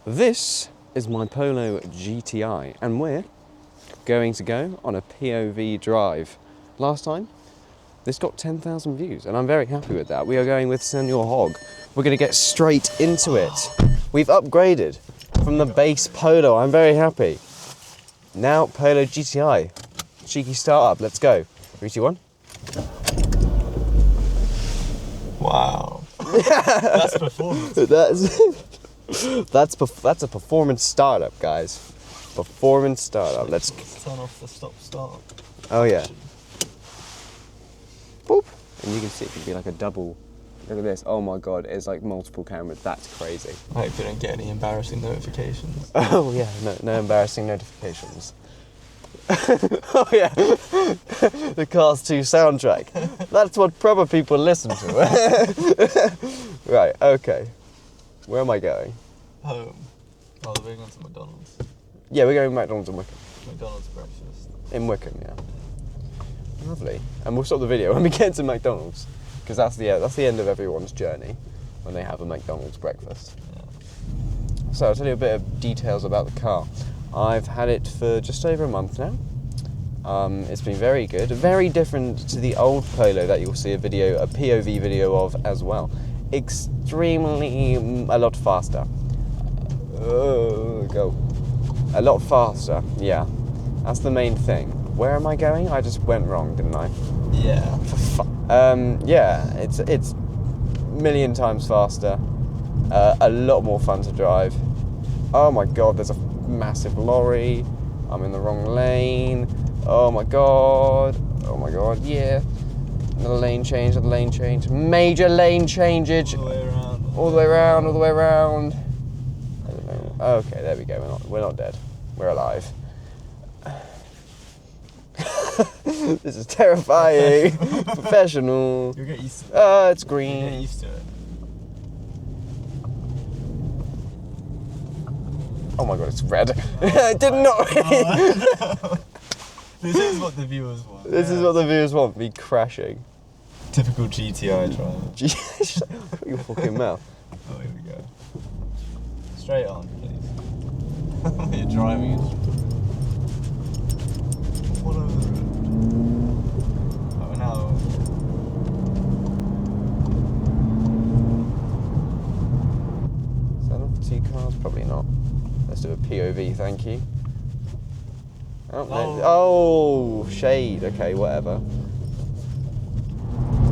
This is my Polo GTI and we're going to go on a POV drive. Last time, this got 10,000 views and I'm very happy with that. We are going with Senor Hog. We're going to get straight into it. We've upgraded from the base Polo. I'm very happy. Now Polo GTI. Cheeky startup. Let's go. 3, 2, 1. Wow. That's performance. That's a performance startup, guys. Performance startup. Let's turn off the stop-start. Oh yeah. Boop. And you can see it could be like a double. Look at this. Oh my god, it's like multiple cameras. That's crazy. I hope you don't get any embarrassing notifications. Oh yeah, no embarrassing notifications. Oh yeah, the Cars 2 soundtrack. That's what proper people listen to. Right, okay. Where am I going? Home. Oh, we're going to McDonald's. Yeah, we're going to McDonald's in Wickham. McDonald's breakfast. In Wickham, yeah. Lovely. And we'll stop the video when we get to McDonald's, because that's the end of everyone's journey when they have a McDonald's breakfast. Yeah. So I'll tell you a bit of details about the car. I've had it for just over a month now. It's been very good, very different to the old Polo that you'll see a POV video of as well. Extremely, a lot faster. Go. A lot faster, yeah. That's the main thing. Where am I going? I just went wrong, didn't I? Yeah. Yeah, it's a million times faster. A lot more fun to drive. Oh my god, there's a massive lorry. I'm in the wrong lane. Oh my god, yeah. Another lane change, major lane changeage. All the way around. All the way around. I don't know. Okay, there we go. We're not dead. We're alive. This is terrifying. Professional. You'll get used to it. It's green. You'll get used to it. Oh my god, it's red. I did not. This is what the viewers want. This is what the viewers want, me crashing. Typical GTI driver. Shut your fucking mouth. Oh, here we go. Straight on, please. You're driving it. All over the road. Oh, now. Is that enough for 2 cars? Probably not. Let's do a POV, thank you. Oh, no. Oh, shade. Okay, whatever.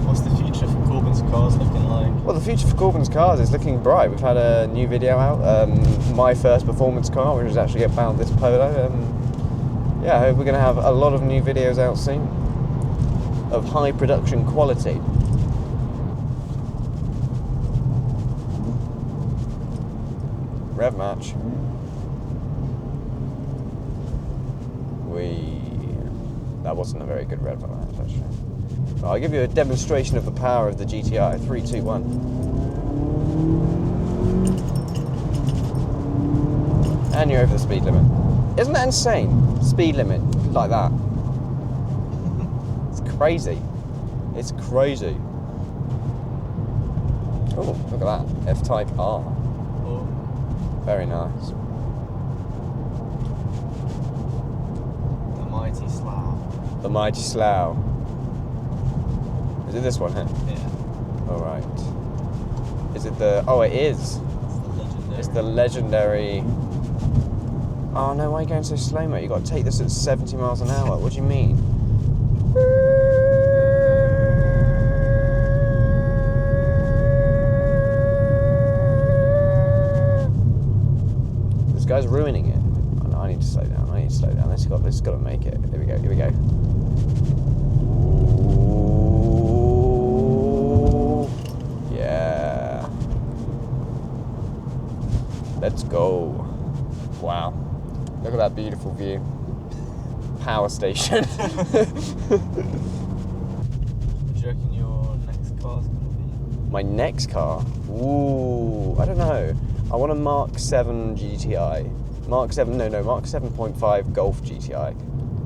What's the future for Korbenscars looking like? Well, the future for Korbenscars is looking bright. We've had a new video out, my first performance car, which is actually about this Polo. Yeah, I hope we're going to have a lot of new videos out soon of high production quality. Rev match. That wasn't a very good rev match, actually. But I'll give you a demonstration of the power of the GTI. 3, 2, 1. And you're over the speed limit. Isn't that insane? Speed limit like that. It's crazy. It's crazy. Oh, look at that. F-Type R. Oh. Very nice. The mighty Slough. The mighty Slough. Is it this one here? Yeah. Alright. Is it the... Oh, it is. It's the legendary... Oh no, why are you going so slow, mate? You got to take this at 70 miles an hour. What do you mean? This guy's ruining it. Oh, no, I need to slow down. This has got to make it. Here we go. Ooh. Yeah. Let's go. Wow. Look at that beautiful view. Power station. What do you reckon your next car's going to be? My next car? Ooh, I don't know. I want a Mark 7 GTI. Mark 7.5 Golf GTI.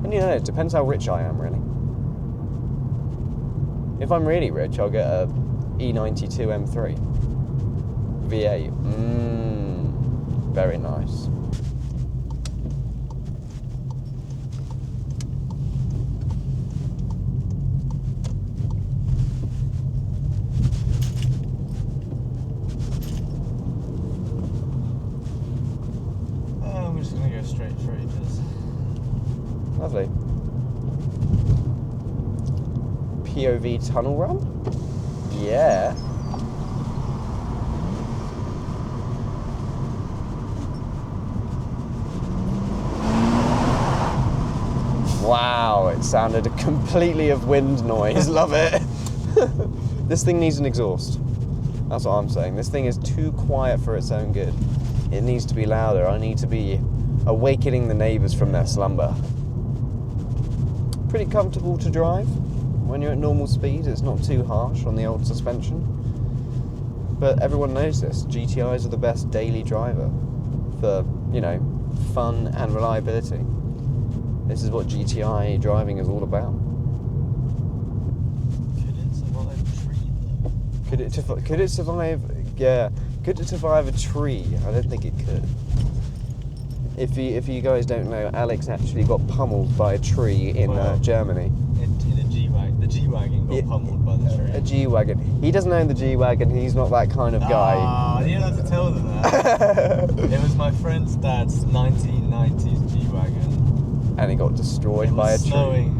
And you know, it depends how rich I am, really. If I'm really rich, I'll get a E92 M3. V8. very nice. I'm just gonna go straight for ages. Lovely. POV tunnel run? Yeah. Wow, it sounded completely of wind noise. Love it. This thing needs an exhaust. That's what I'm saying. This thing is too quiet for its own good. It needs to be louder. I need to be awakening the neighbours from their slumber. Pretty comfortable to drive when you're at normal speed. It's not too harsh on the old suspension. But everyone knows this. GTIs are the best daily driver for, you know, fun and reliability. This is what GTI driving is all about. Could it survive a tree though? Could it survive? Yeah. Could it survive a tree? I don't think it could. If you guys don't know, Alex actually got pummeled by a tree in Germany. In a G-Wagon. The G-Wagon got pummeled by the tree. A G-Wagon. He doesn't own the G-Wagon. He's not that kind of guy. Ah, you don't have to tell them that. It was my friend's dad's 1990s G-Wagon. And it got destroyed by a tree. Snowing.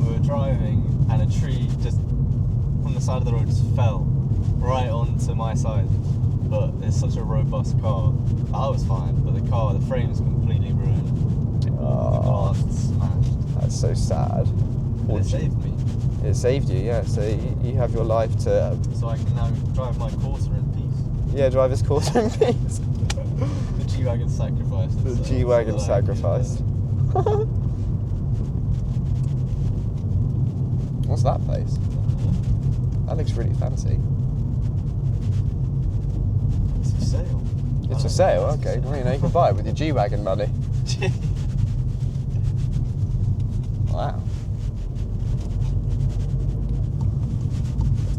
We were driving, and a tree just from the side of the road just fell right onto my side. But it's such a robust car. I was fine, but the frame is completely ruined. The glass is smashed. That's so sad. But it saved me. It saved you, yeah. So you have your life to. So I can now drive my Corsa in peace. Yeah, drive his Corsa in peace. The G-Wagon sacrificed. The G-Wagon sacrificed. What's that place? That looks really fancy. It's for sale. It's for sale, okay. Well, you know, you can buy it with your G-Wagon money. Wow.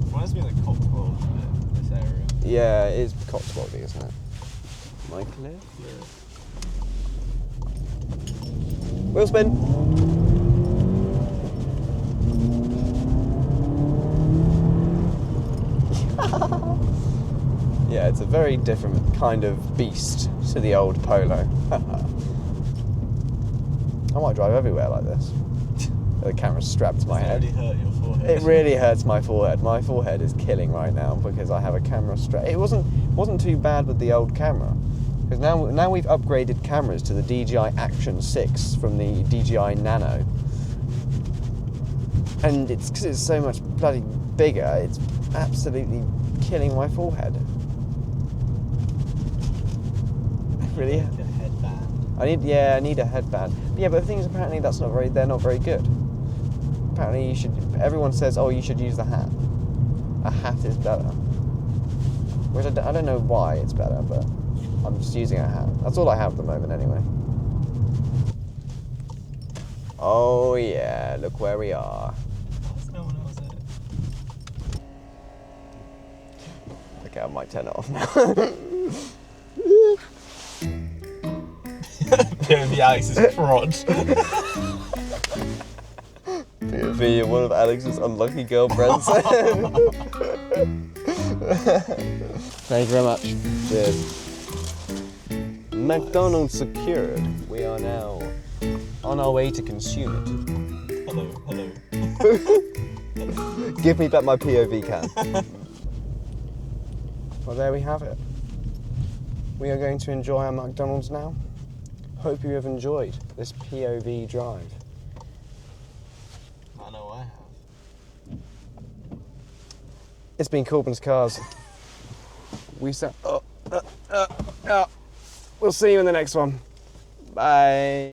Reminds me of the Cotswolds a bit, this area. Yeah, it is Cotswoldy, isn't it? Am I clear? Yeah. Wheel spin. Yeah, it's a very different kind of beast to the old Polo. I might drive everywhere like this. The camera's strapped to my head. It really hurt your forehead. It really hurts my forehead. My forehead is killing right now because I have a camera strap. It wasn't too bad with the old camera. Because now we've upgraded cameras to the DJI Action 6 from the DJI Nano. And it's because it's so much bloody bigger, it's absolutely killing my forehead. Really? Like a headband. I need a headband. But yeah, but the thing is, apparently they're not very good. Apparently everyone says, oh, you should use the hat. A hat is better. Which I don't know why it's better, but I'm just using a hat. That's all I have at the moment anyway. Oh yeah, look where we are. Why's no one else in it? Okay, I might turn it off now. POV Alex's crotch. POV, one of Alex's unlucky girlfriends. Thank you very much. Cheers. McDonald secured. We are now on our way to consume it. Hello. Give me back my POV can. Well, there we have it. We are going to enjoy our McDonald's now. Hope you have enjoyed this POV drive. I know I have. It's been Korbenscars. We'll see you in the next one. Bye.